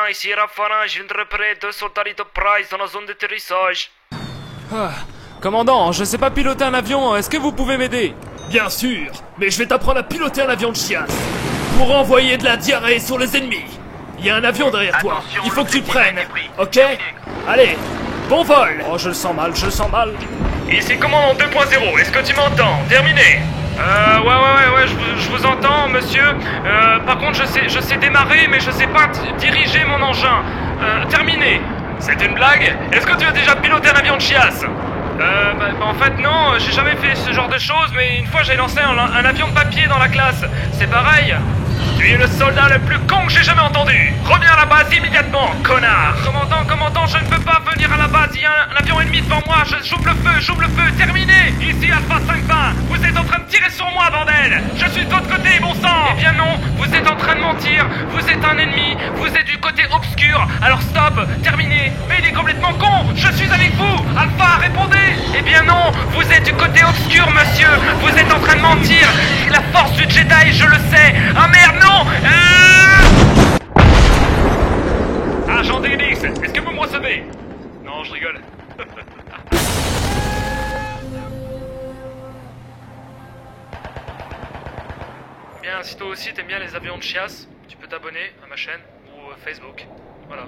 ici Raffarin, je viens de repérer 2 soldats Little Price dans la zone d'atterrissage. Ah, commandant, je sais pas piloter un avion, est-ce que vous pouvez m'aider? Bien sûr, mais je vais t'apprendre à piloter un avion de chiasse pour envoyer de la diarrhée sur les ennemis. Il y a un avion derrière toi, Attention, il faut que tu le prennes, ok? Terminé. Allez, bon vol. Oh, je le sens mal, je le sens mal. Ici commandant 2.0, est-ce que tu m'entends? Terminé. Ouais, je vous entends, monsieur. Par contre, je sais démarrer, mais je sais pas diriger mon engin. Terminé. C'est une blague? Est-ce que tu as déjà piloté un avion de chiasse? En fait, non, j'ai jamais fait ce genre de choses, mais une fois j'ai lancé un avion de papier dans la classe. C'est pareil. Tu es le soldat le plus con que j'ai jamais entendu. Reviens à la base immédiatement, connard. Commandant, je ne peux pas venir à la base. Il y a un avion ennemi devant moi. J'ouvre le feu, terminé. Ici, Alpha 520. Vous êtes en train de tirer sur moi, bordel. Je suis de votre côté, bon sang. Eh bien non, vous êtes en train de mentir. Vous êtes un ennemi. Vous êtes du côté obscur. Alors stop, terminé. Mais il est complètement con. Je suis avec vous. Alpha, répondez. Eh bien non, vous êtes du côté obscur, monsieur. Vous êtes en train de mentir. La force du Jedi, je le sais. Ah merde, non. Agent DX, est-ce que vous me recevez? Non, je rigole. Bien, si toi aussi t'aimes bien les avions de chiasse, tu peux t'abonner à ma chaîne ou Facebook. Voilà.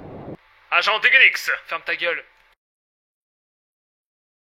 Agent DX, ferme ta gueule.